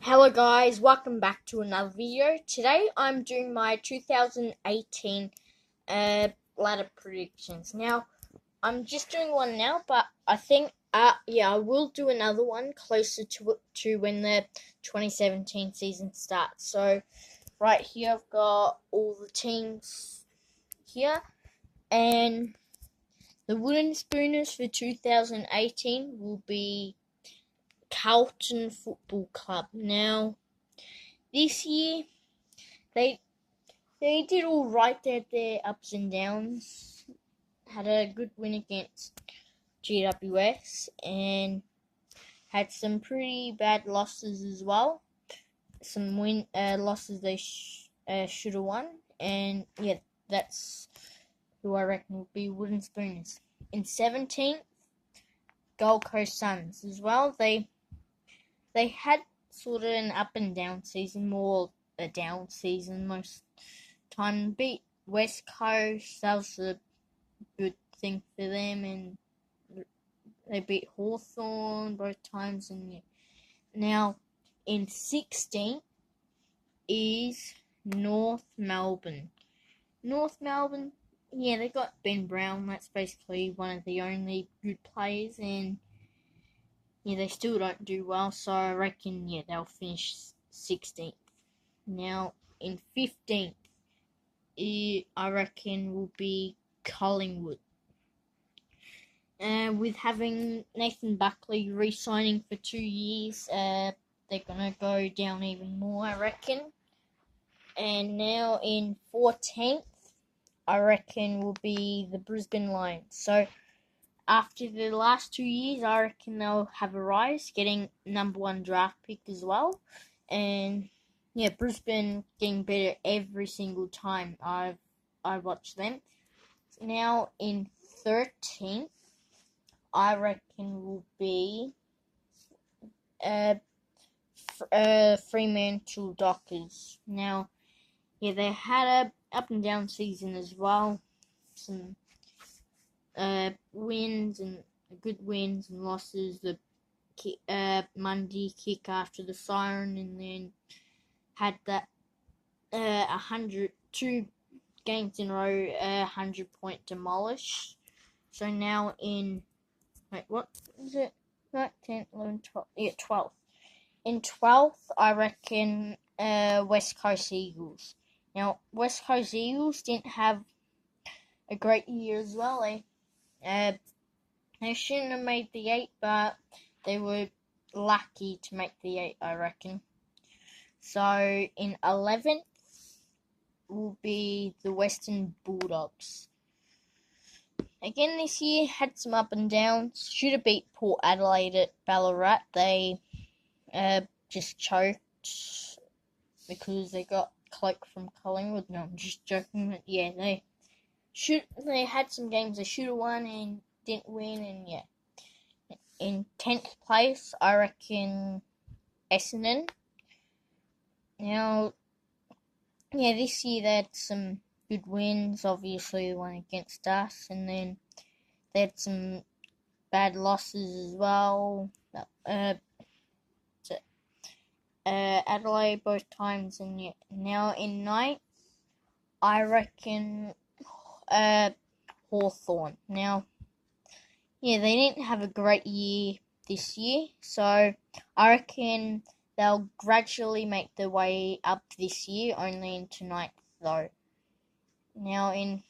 Hello guys, welcome back to another video. Today I'm doing my 2018 ladder predictions. Now, I'm just doing one now, but I think I will do another one closer to when the 2017 season starts. So, right here I've got all the teams here, and the Wooden Spooners for 2018 will be Carlton Football Club. Now, this year they did all right. They had their ups and downs. Had a good win against GWS and had some pretty bad losses as well. Some losses they should have won, and yeah, that's who I reckon will be Wooden Spooners. In 17th, Gold Coast Suns as well. They had sort of an up and down season, more a down season most time. Beat West Coast, that was a good thing for them, and they beat Hawthorn both times. And yeah. Now, in 16th is North Melbourne. North Melbourne, yeah, they got Ben Brown. That's basically one of the only good players, and yeah, they still don't do well. So I reckon they'll finish 16th. Now, in 15th, I reckon will be Collingwood. With having Nathan Buckley re-signing for 2 years, they're going to go down even more, I reckon. And now in 14th, I reckon will be the Brisbane Lions. So after the last 2 years, I reckon they'll have a rise, getting number 1 draft pick as well. And yeah, Brisbane getting better every single time I watch them. Now in 13th, I reckon will be Fremantle Dockers. Now, yeah, they had a up and down season as well. Some wins and good wins and losses. The Monday kick after the siren, and then had that 102 games in a row, 100-point demolish. So now in what is it? 10, 11, 12. Yeah, 12th. In 12th, I reckon West Coast Eagles. Now, West Coast Eagles didn't have a great year as well. They shouldn't have made the 8, but they were lucky to make the 8, I reckon. So, in 11th will be the Western Bulldogs. Again, this year had some up and downs. Should have beat Port Adelaide at Ballarat. They just choked because they got Cloak from Collingwood. No, I'm just joking. But yeah, they had some games they should have won and didn't win. And yeah, in 10th place, I reckon Essendon. Now, yeah, this year they had some good wins. Obviously, the one against us, and then they had some bad losses as well. Adelaide both times, and yeah, now in 9th, I reckon Hawthorn. Now, yeah, they didn't have a great year this year, so I reckon they'll gradually make their way up this year, only into 9th though. Now in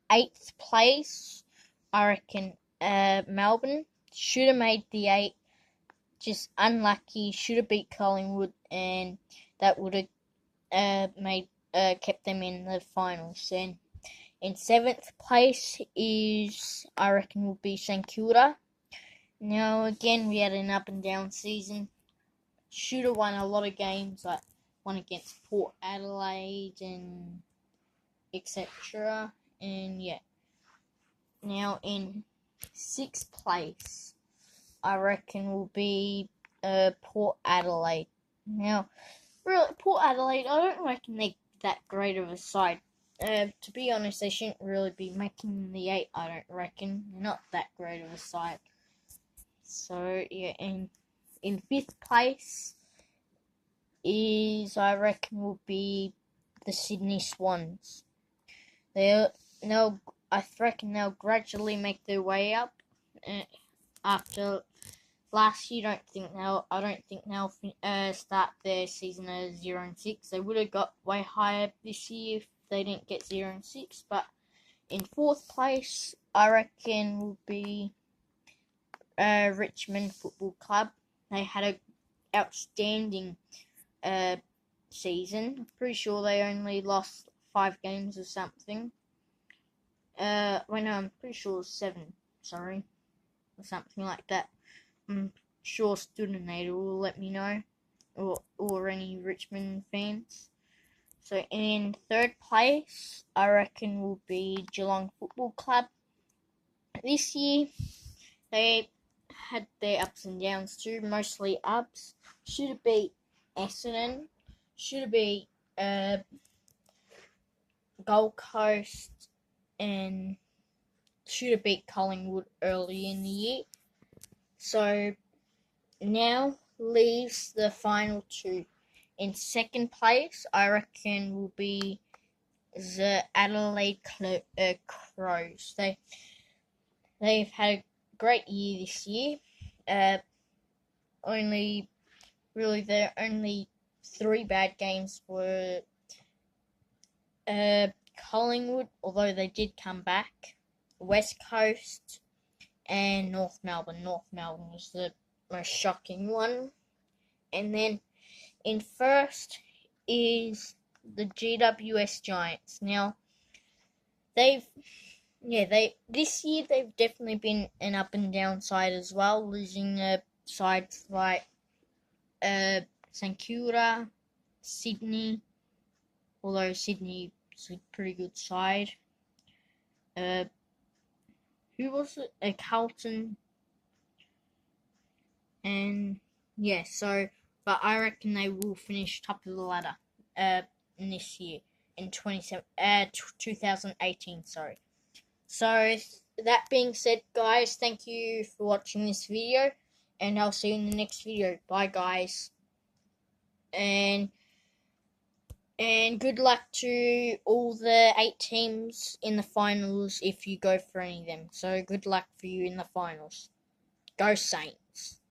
8th place, I reckon Melbourne should have made the 8. Just unlucky, should have beat Collingwood, and that would have kept them in the finals. And in 7th place is, I reckon, will be St Kilda. Now again, we had an up and down season. Should have won a lot of games, like one against Port Adelaide and etc. And yeah. Now in 6th place, I reckon will be Port Adelaide. Now, really, Port Adelaide, I don't reckon they're that great of a side. To be honest, they shouldn't really be making the 8, I don't reckon. They're not that great of a side. So, yeah, in 5th place, is, I reckon, will be the Sydney Swans. I reckon they'll gradually make their way up after last year. I don't think they'll start their season as 0-6. They would have got way higher this year if they didn't get 0-6. But in fourth place, I reckon will be Richmond Football Club. They had an outstanding season. I'm pretty sure they only lost 5 games or something. I'm pretty sure it was 7. Sorry, or something like that. I'm sure Studinator will let me know, or any Richmond fans. So in third place, I reckon will be Geelong Football Club. This year, they had their ups and downs too, mostly ups. Should have beat Essendon. Should have beat Gold Coast, and should have beat Collingwood early in the year. So now leaves the final 2. In second place, I reckon will be the Adelaide Crows. They've had a great year this year. Their only 3 bad games were Collingwood, although they did come back, West Coast, and North Melbourne. North Melbourne was the most shocking one. And then in first is the GWS Giants. Now, this year they've definitely been an up and down side as well, losing sides like St Kilda, Sydney, although Sydney is a pretty good side. Who was it? Carlton. And yeah, but I reckon they will finish top of the ladder in this year, in 2018, sorry. So that being said, guys, thank you for watching this video, and I'll see you in the next video. Bye, guys. And good luck to all the 8 teams in the finals if you go for any of them. So good luck for you in the finals. Go Saints.